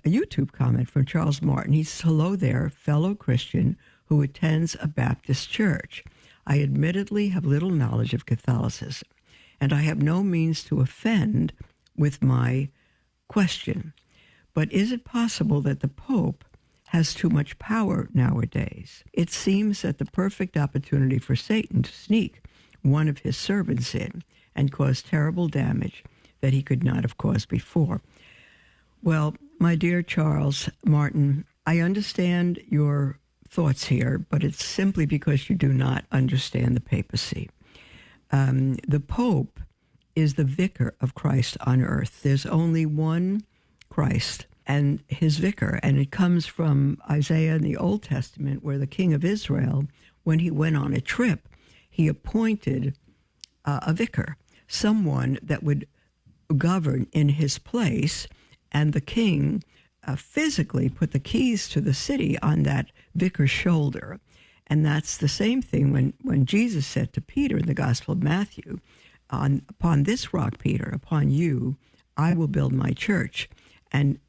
a YouTube comment from Charles Martin. He says, "Hello there, fellow Christian who attends a Baptist church. I admittedly have little knowledge of Catholicism, and I have no means to offend with my question. But is it possible that the Pope has too much power nowadays? It seems that the perfect opportunity for Satan to sneak one of his servants in and cause terrible damage that he could not have caused before." Well, my dear Charles Martin, I understand your thoughts here, but it's simply because you do not understand the papacy. The Pope is the vicar of Christ on earth. There's only one Christ and his vicar, and it comes from Isaiah in the Old Testament, where the king of Israel, when he went on a trip, he appointed a vicar, someone that would govern in his place, and the king physically put the keys to the city on that vicar's shoulder. And that's the same thing when Jesus said to Peter in the Gospel of Matthew, "Upon this rock, Peter, upon you, I will build my church." And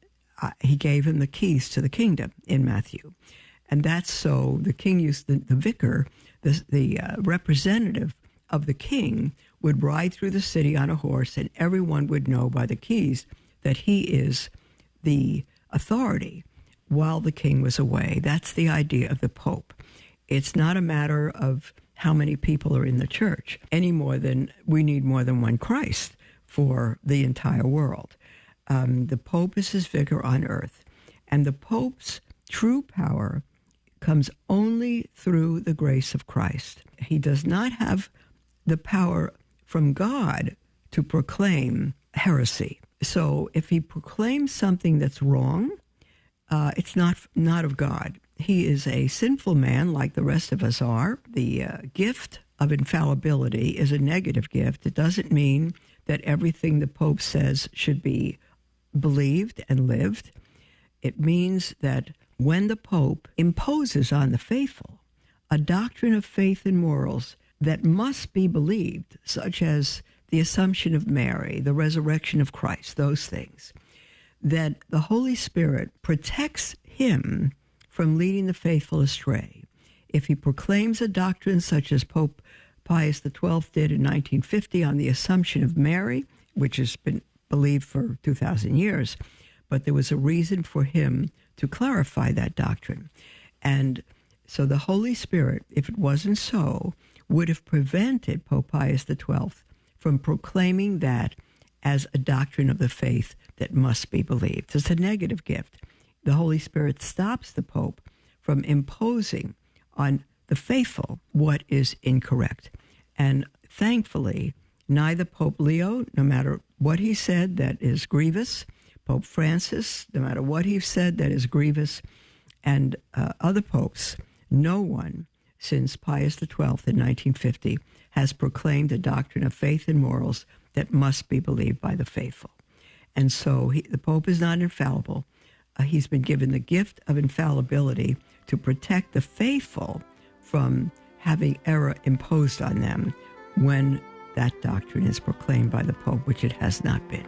he gave him the keys to the kingdom in Matthew. And that's so the king used the vicar, the representative of the king, would ride through the city on a horse, and everyone would know by the keys that he is the authority while the king was away. That's the idea of the Pope. It's not a matter of how many people are in the church, any more than we need more than one Christ for the entire world. The Pope is his vicar on earth, and the Pope's true power comes only through the grace of Christ. He does not have the power from God to proclaim heresy. So if he proclaims something that's wrong, it's not of God. He is a sinful man like the rest of us are. The gift of infallibility is a negative gift. It doesn't mean that everything the Pope says should be believed and lived. It means that when the Pope imposes on the faithful a doctrine of faith and morals that must be believed, such as the Assumption of Mary, the resurrection of Christ, those things, that the Holy Spirit protects him from leading the faithful astray. If he proclaims a doctrine such as Pope Pius XII did in 1950 on the Assumption of Mary, which has been believed for 2,000 years, but there was a reason for him to clarify that doctrine. And so the Holy Spirit, if it wasn't so, would have prevented Pope Pius XII from proclaiming that as a doctrine of the faith that must be believed. It's a negative gift. The Holy Spirit stops the Pope from imposing on the faithful what is incorrect. And thankfully, neither Pope Leo, no matter what he said that is grievous, Pope Francis, no matter what he said that is grievous, and other popes, no one since Pius XII in 1950 has proclaimed a doctrine of faith and morals that must be believed by the faithful. And so the Pope is not infallible. He's been given the gift of infallibility to protect the faithful from having error imposed on them when that doctrine is proclaimed by the Pope, which it has not been.